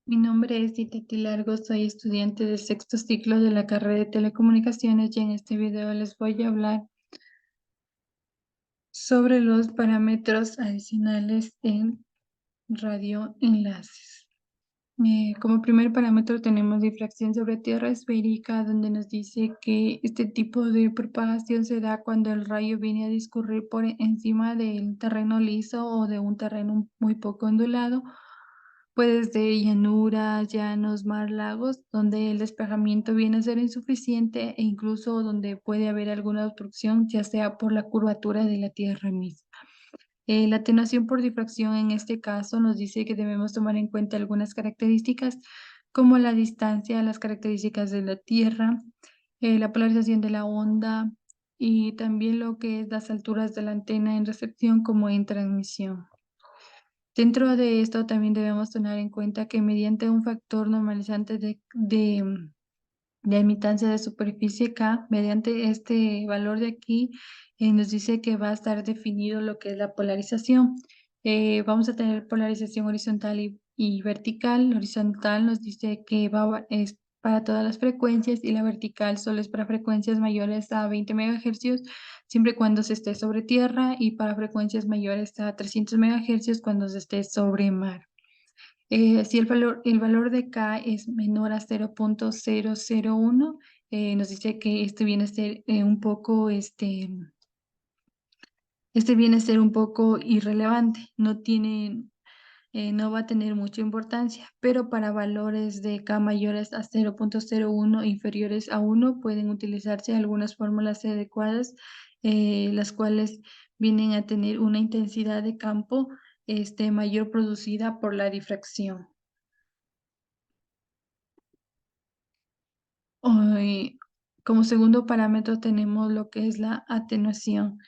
Mi nombre es Itati Largo, soy estudiante del sexto ciclo de la carrera de Telecomunicaciones y en este video les voy a hablar sobre los parámetros adicionales en radioenlaces. Como primer parámetro tenemos difracción sobre tierra esférica, donde nos dice que este tipo de propagación se da cuando el rayo viene a discurrir por encima del terreno liso o de un terreno muy poco ondulado. Puede ser llanuras, llanos, mar, lagos, donde el despejamiento viene a ser insuficiente e incluso donde puede haber alguna obstrucción, ya sea por la curvatura de la Tierra misma. La atenuación por difracción en este caso nos dice que debemos tomar en cuenta algunas características como la distancia, las características de la Tierra, la polarización de la onda y también lo que es las alturas de la antena en recepción como en transmisión. Dentro de esto también debemos tener en cuenta que mediante un factor normalizante de admitancia de superficie K, mediante este valor de aquí, nos dice que va a estar definido lo que es la polarización. Vamos a tener polarización horizontal y vertical. La horizontal nos dice que es para todas las frecuencias y la vertical solo es para frecuencias mayores a 20 MHz, siempre y cuando se esté sobre tierra, y para frecuencias mayores a 300 MHz cuando se esté sobre mar. Si el valor de K es menor a 0.001, nos dice que este viene a ser un poco irrelevante, no va a tener mucha importancia, pero para valores de K mayores a 0.01 inferiores a 1 pueden utilizarse algunas fórmulas adecuadas, las cuales vienen a tener una intensidad de campo mayor producida por la difracción. Hoy, como segundo parámetro tenemos lo que es la atenuación.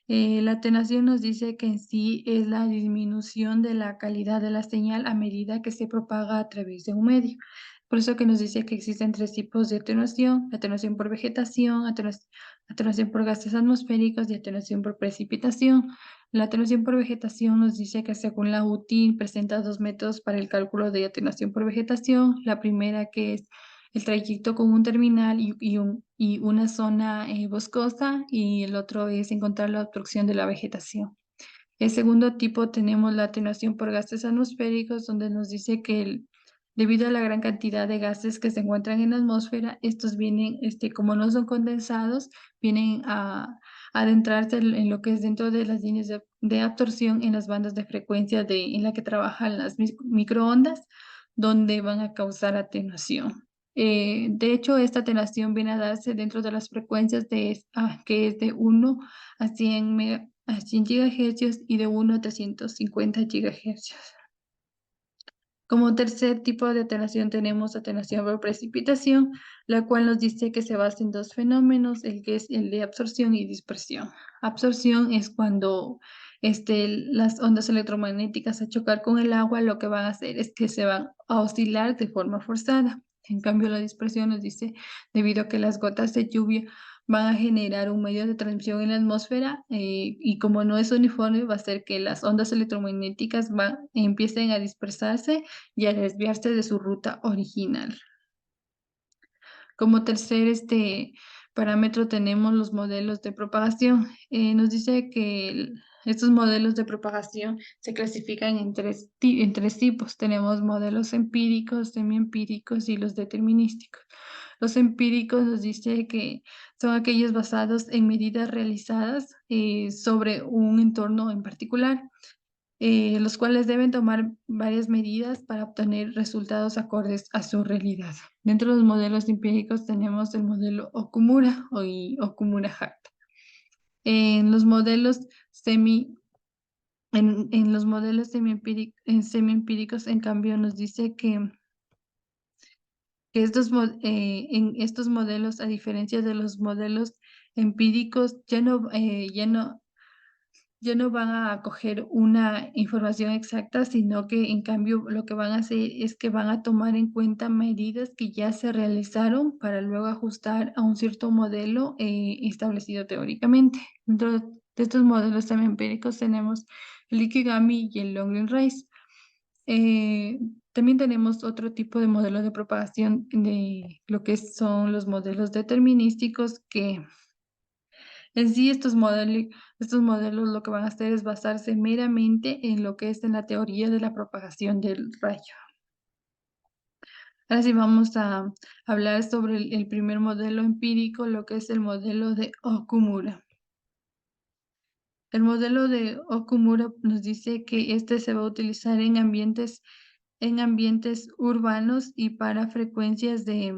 La atenuación nos dice que en sí es la disminución de la calidad de la señal a medida que se propaga a través de un medio. Por eso que nos dice que existen tres tipos de atenuación: atenuación por vegetación, atenuación por gases atmosféricos y atenuación por precipitación. La atenuación por vegetación nos dice que según la UTI presenta dos métodos para el cálculo de atenuación por vegetación. La primera, que es el trayecto con un terminal y una zona boscosa, y el otro es encontrar la obstrucción de la vegetación. El segundo tipo tenemos la atenuación por gases atmosféricos, donde nos dice que debido a la gran cantidad de gases que se encuentran en la atmósfera, estos vienen, como no son condensados, vienen a adentrarse en lo que es dentro de las líneas de absorción en las bandas de frecuencia en la que trabajan las microondas, donde van a causar atenuación. De hecho, esta atenuación viene a darse dentro de las frecuencias que es de 1 a 100 GHz y de 1 a 350 GHz. Como tercer tipo de atenuación tenemos atenuación por precipitación, la cual nos dice que se basa en dos fenómenos, el que es el de absorción y dispersión. Absorción es cuando las ondas electromagnéticas a chocar con el agua, lo que van a hacer es que se van a oscilar de forma forzada. En cambio, la dispersión nos dice, debido a que las gotas de lluvia van a generar un medio de transmisión en la atmósfera, y como no es uniforme, va a hacer que las ondas electromagnéticas empiecen a dispersarse y a desviarse de su ruta original. Como tercer parámetro tenemos los modelos de propagación. Nos dice que estos modelos de propagación se clasifican en tres tipos. Tenemos modelos empíricos, semiempíricos y los determinísticos. Los empíricos nos dice que son aquellos basados en medidas realizadas sobre un entorno en particular, los cuales deben tomar varias medidas para obtener resultados acordes a su realidad. Dentro de los modelos empíricos tenemos el modelo Okumura y Okumura-Hart. En los modelos semiempíricos, en cambio, nos dice que en estos modelos, a diferencia de los modelos empíricos, ya no van a coger una información exacta, sino que en cambio lo que van a hacer es que van a tomar en cuenta medidas que ya se realizaron para luego ajustar a un cierto modelo establecido teóricamente. Dentro de estos modelos también empíricos tenemos el Ikigami y el Long Green Race. También tenemos otro tipo de modelo de propagación de lo que son los modelos determinísticos, que en sí estos modelos lo que van a hacer es basarse meramente en lo que es en la teoría de la propagación del rayo. Ahora sí vamos a hablar sobre el primer modelo empírico, lo que es el modelo de Okumura. El modelo de Okumura nos dice que este se va a utilizar en ambientes urbanos y para frecuencias de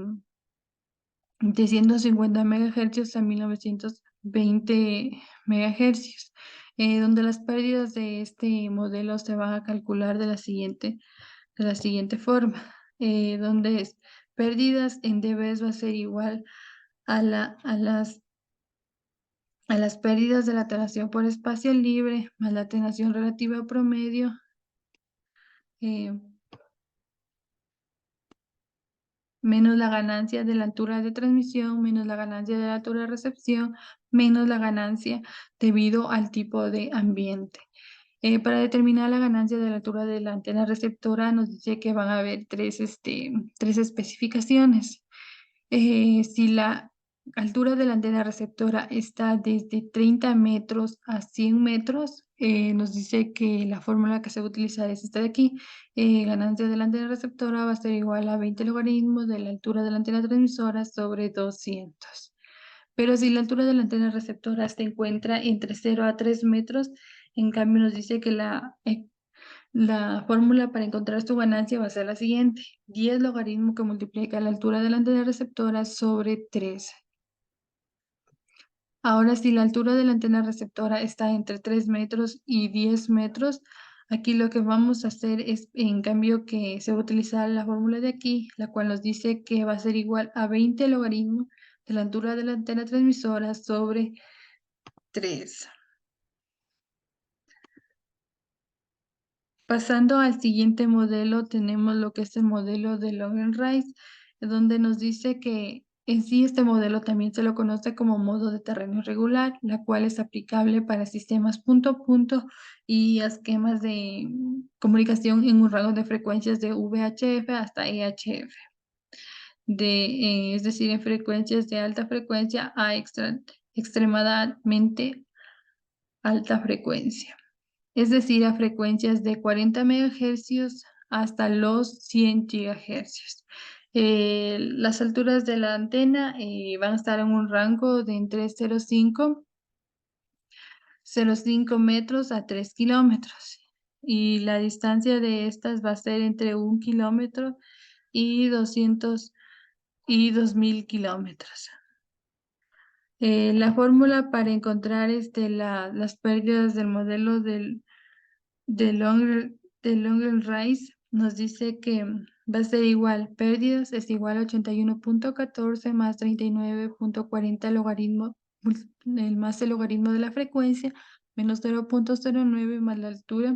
150 megahercios a 1920 megahercios, donde las pérdidas de este modelo se van a calcular de la siguiente forma, donde es pérdidas en dBs va a ser igual a, a las pérdidas de la atenuación por espacio libre más la atenuación relativa promedio, eh, menos la ganancia de la altura de transmisión, menos la ganancia de la altura de recepción, menos la ganancia debido al tipo de ambiente. Para determinar la ganancia de la altura de la antena receptora, nos dice que van a haber tres especificaciones. Si la altura de la antena receptora está desde 30 metros a 100 metros, nos dice que la fórmula que se va a utilizar es esta de aquí. Ganancia de la antena receptora va a ser igual a 20 logaritmos de la altura de la antena transmisora sobre 200. Pero si la altura de la antena receptora se encuentra entre 0 a 3 metros, en cambio nos dice que la fórmula para encontrar su ganancia va a ser la siguiente: 10 logaritmo que multiplica la altura de la antena receptora sobre 3. Ahora, si la altura de la antena receptora está entre 3 metros y 10 metros, aquí lo que vamos a hacer es, en cambio, que se va a utilizar la fórmula de aquí, la cual nos dice que va a ser igual a 20 logaritmo de la altura de la antena transmisora sobre 3. Pasando al siguiente modelo, tenemos lo que es el modelo de Logan-Rice, donde nos dice que en sí este modelo también se lo conoce como modo de terreno irregular, la cual es aplicable para sistemas punto a punto y esquemas de comunicación en un rango de frecuencias de VHF hasta EHF, es decir, en frecuencias de alta frecuencia a extremadamente alta frecuencia, es decir, a frecuencias de 40 megahercios hasta los 100 gigahercios. Las alturas de la antena van a estar en un rango de entre 0,5 metros a 3 kilómetros. Y la distancia de estas va a ser entre 1 kilómetro y 2.000 kilómetros. La fórmula para encontrar las pérdidas del modelo de Logan-Rice nos dice que va a ser igual, pérdidas es igual a 81.14 más 39.40 logaritmo, más el logaritmo de la frecuencia, menos 0.09 más la altura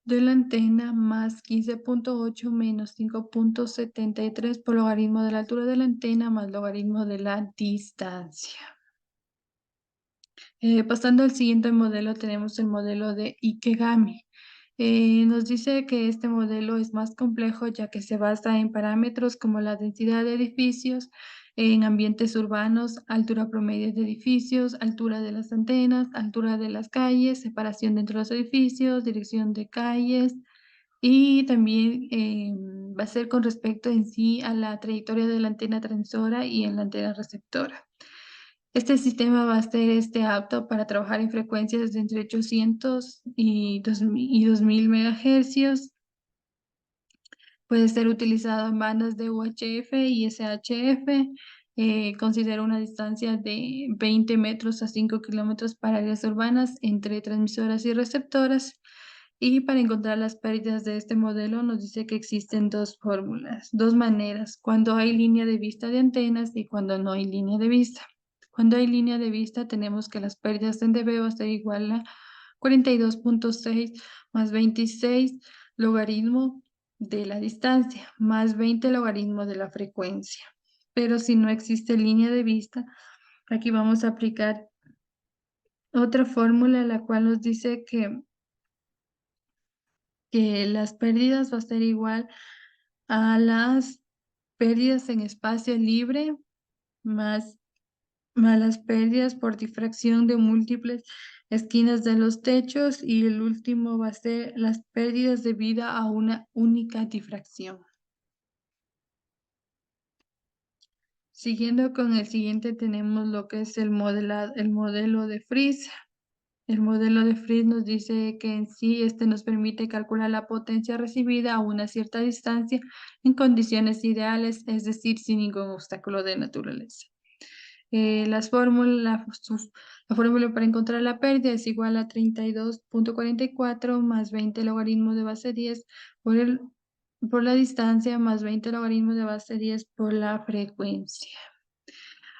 de la antena, más 15.8 menos 5.73 por logaritmo de la altura de la antena, más logaritmo de la distancia. Pasando al siguiente modelo, tenemos el modelo de Ikegami. Nos dice que este modelo es más complejo ya que se basa en parámetros como la densidad de edificios, en ambientes urbanos, altura promedio de edificios, altura de las antenas, altura de las calles, separación entre los edificios, dirección de calles, y también va a ser con respecto en sí a la trayectoria de la antena transmisora y en la antena receptora. Este sistema va a ser apto para trabajar en frecuencias de entre 800 y 2000 megahercios. Puede ser utilizado en bandas de UHF y SHF. Considera una distancia de 20 metros a 5 kilómetros para áreas urbanas entre transmisoras y receptoras. Y para encontrar las pérdidas de este modelo nos dice que existen dos fórmulas, dos maneras: cuando hay línea de vista de antenas y cuando no hay línea de vista. Cuando hay línea de vista, tenemos que las pérdidas en dB va a ser igual a 42.6 más 26 logaritmo de la distancia, más 20 logaritmo de la frecuencia. Pero si no existe línea de vista, aquí vamos a aplicar otra fórmula, la cual nos dice que que las pérdidas va a ser igual a las pérdidas en espacio libre más las pérdidas por difracción de múltiples esquinas de los techos, y el último va a ser las pérdidas debido a una única difracción. Siguiendo con el siguiente tenemos lo que es el modelo de Friis. El modelo de Friis nos dice que en sí nos permite calcular la potencia recibida a una cierta distancia en condiciones ideales, es decir, sin ningún obstáculo de naturaleza. La fórmula para encontrar la pérdida es igual a 32.44 más 20 logaritmos de base 10 por la distancia más 20 logaritmos de base 10 por la frecuencia.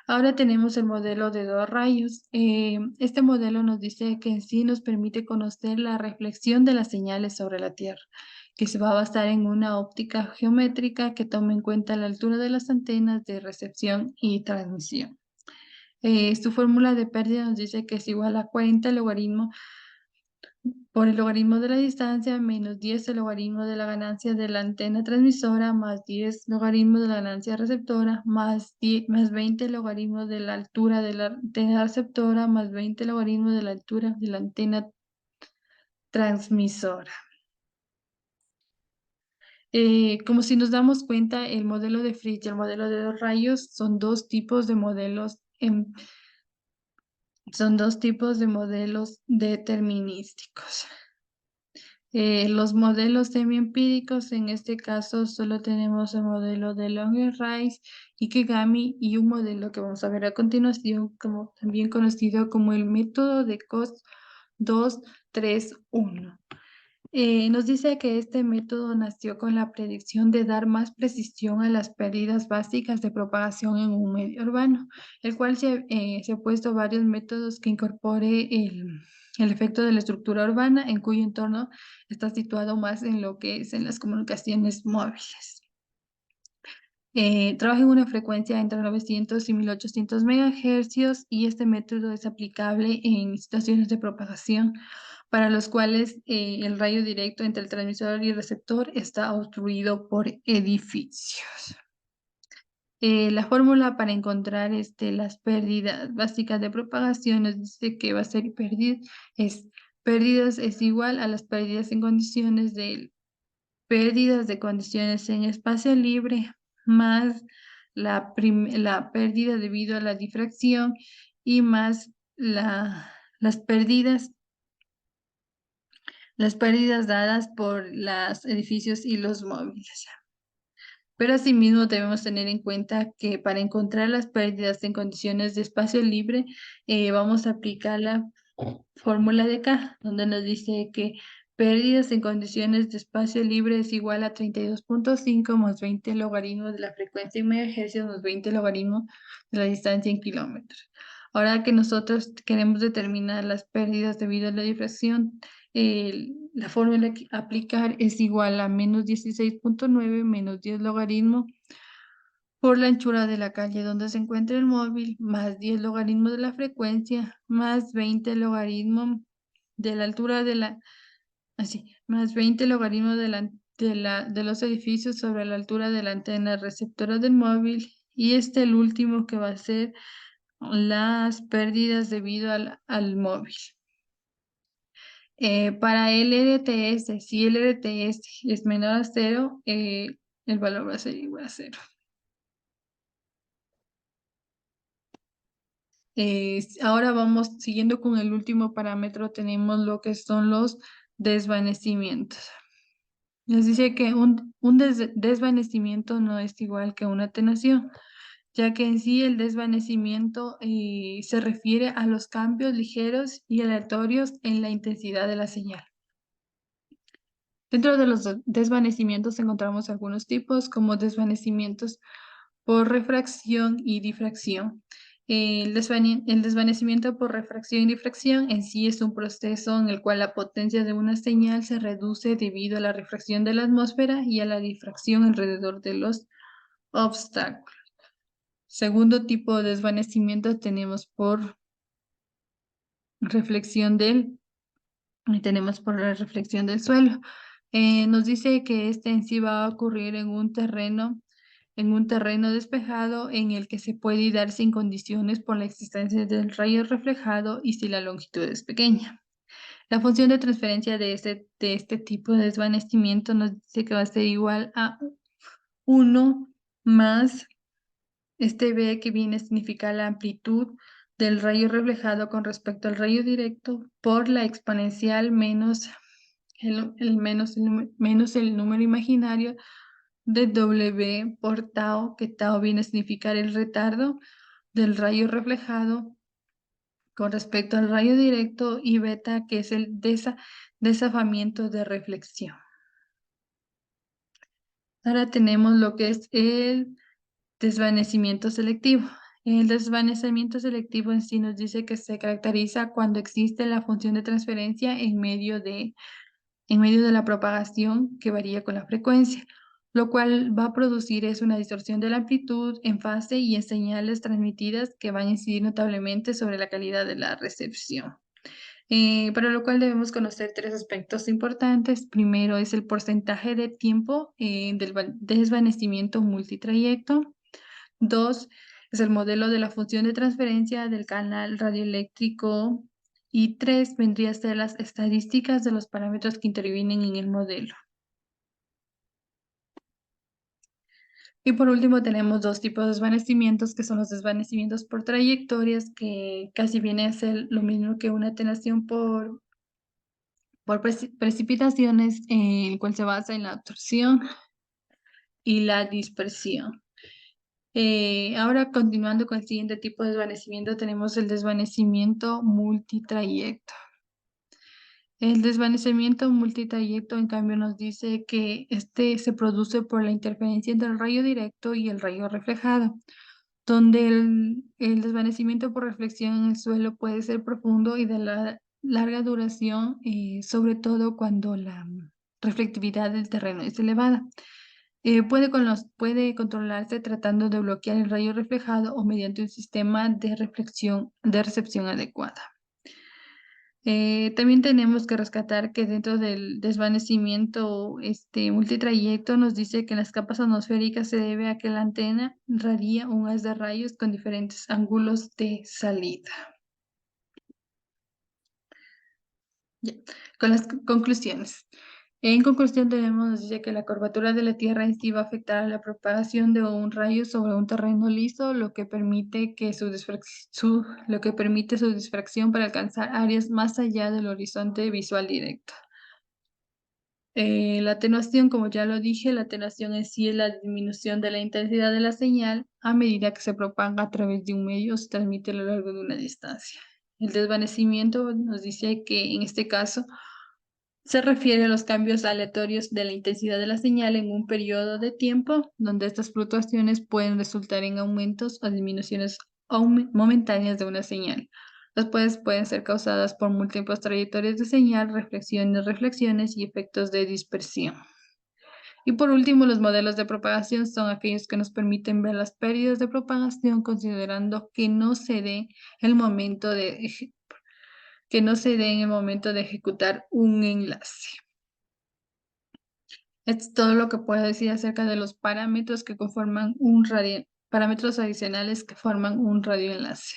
Ahora tenemos el modelo de dos rayos. Este modelo nos dice que en sí nos permite conocer la reflexión de las señales sobre la Tierra, que se va a basar en una óptica geométrica que toma en cuenta la altura de las antenas de recepción y transmisión. Su fórmula de pérdida nos dice que es igual a 40 logaritmo por el logaritmo de la distancia menos 10 el logaritmo de la ganancia de la antena transmisora más 10 logaritmo de la ganancia receptora más 20 logaritmo de la altura de la antena receptora más 20 logaritmo de la altura de la antena transmisora. Como si nos damos cuenta, el modelo de Friis y el modelo de dos rayos son dos tipos de modelos determinísticos. Los modelos semiempíricos, en este caso solo tenemos el modelo de Longer-Rice, Ikegami y un modelo que vamos a ver a continuación, también conocido como el método de Cox 2-3-1. Nos dice que este método nació con la predicción de dar más precisión a las pérdidas básicas de propagación en un medio urbano, el cual se ha puesto varios métodos que incorpore el efecto de la estructura urbana, en cuyo entorno está situado más en lo que es en las comunicaciones móviles. Trabaja en una frecuencia entre 900 y 1800 MHz, y este método es aplicable en situaciones de propagación para los cuales el rayo directo entre el transmisor y el receptor está obstruido por edificios. La fórmula para encontrar las pérdidas básicas de propagación nos dice que va a ser pérdidas es igual a las pérdidas en condiciones en espacio libre más la pérdida debido a la difracción y más las pérdidas dadas por los edificios y los móviles. Pero asimismo debemos tener en cuenta que para encontrar las pérdidas en condiciones de espacio libre, vamos a aplicar la fórmula de K, donde nos dice que pérdidas en condiciones de espacio libre es igual a 32.5 más 20 logaritmos de la frecuencia en megahercios más 20 logaritmos de la distancia en kilómetros. Ahora que nosotros queremos determinar las pérdidas debido a la difracción, la fórmula que aplicar es igual a menos 16.9 menos 10 logaritmo por la anchura de la calle donde se encuentra el móvil, más 10 logaritmos de la frecuencia, más 20 logaritmos de la altura más 20 logaritmos de los edificios sobre la altura de la antena receptora del móvil, y el último que va a ser las pérdidas debido al móvil. Para el LTS, si el LTS es menor a 0, el valor va a ser igual a 0. Ahora vamos siguiendo con el último parámetro, tenemos lo que son los desvanecimientos. Nos dice que un desvanecimiento no es igual que una atenuación, ya que en sí el desvanecimiento se refiere a los cambios ligeros y aleatorios en la intensidad de la señal. Dentro de los desvanecimientos encontramos algunos tipos, como desvanecimientos por refracción y difracción. El desvanecimiento por refracción y difracción en sí es un proceso en el cual la potencia de una señal se reduce debido a la refracción de la atmósfera y a la difracción alrededor de los obstáculos. Segundo tipo de desvanecimiento tenemos por la reflexión del suelo. Nos dice que este en sí va a ocurrir en un terreno despejado en el que se puede dar sin condiciones por la existencia del rayo reflejado y si la longitud es pequeña. La función de transferencia de este tipo de desvanecimiento nos dice que va a ser igual a 1 más este B, que viene a significar la amplitud del rayo reflejado con respecto al rayo directo por la exponencial menos menos el número imaginario de W por tau, que tau viene a significar el retardo del rayo reflejado con respecto al rayo directo, y beta, que es el desafamiento de reflexión. Ahora tenemos lo que es el desvanecimiento selectivo. El desvanecimiento selectivo en sí nos dice que se caracteriza cuando existe la función de transferencia en medio de la propagación que varía con la frecuencia, lo cual va a producir es una distorsión de la amplitud en fase y en señales transmitidas que van a incidir notablemente sobre la calidad de la recepción. Para lo cual debemos conocer tres aspectos importantes. Primero es el porcentaje de tiempo del desvanecimiento multitrayecto. Dos, es el modelo de la función de transferencia del canal radioeléctrico. Y tres, vendría a ser las estadísticas de los parámetros que intervienen en el modelo. Y por último tenemos dos tipos de desvanecimientos, que son los desvanecimientos por trayectorias, que casi viene a ser lo mismo que una atenuación por precipitaciones, el cual se basa en la absorción y la dispersión. Ahora, continuando con el siguiente tipo de desvanecimiento, tenemos el desvanecimiento multitrayecto. El desvanecimiento multitrayecto, en cambio, nos dice que este se produce por la interferencia entre el rayo directo y el rayo reflejado, donde el desvanecimiento por reflexión en el suelo puede ser profundo y de larga duración, sobre todo cuando la reflectividad del terreno es elevada. Puede controlarse tratando de bloquear el rayo reflejado o mediante un sistema de recepción adecuada. También tenemos que rescatar que dentro del desvanecimiento multitrayecto nos dice que en las capas atmosféricas se debe a que la antena radia un haz de rayos con diferentes ángulos de salida. Ya, con las conclusiones. En conclusión, nos dice que la curvatura de la Tierra en sí va a afectar a la propagación de un rayo sobre un terreno liso, lo que permite su difracción para alcanzar áreas más allá del horizonte visual directo. La atenuación, como ya lo dije, la atenuación en sí es la disminución de la intensidad de la señal a medida que se propaga a través de un medio o se transmite a lo largo de una distancia. El desvanecimiento nos dice que en este caso se refiere a los cambios aleatorios de la intensidad de la señal en un periodo de tiempo, donde estas fluctuaciones pueden resultar en aumentos o disminuciones momentáneas de una señal. Después pueden ser causadas por múltiples trayectorias de señal, reflexiones y efectos de dispersión. Y por último, los modelos de propagación son aquellos que nos permiten ver las pérdidas de propagación considerando que no se dé el momento en el momento de ejecutar un enlace. Esto es todo lo que puedo decir acerca de los parámetros que conforman parámetros adicionales que forman un radioenlace.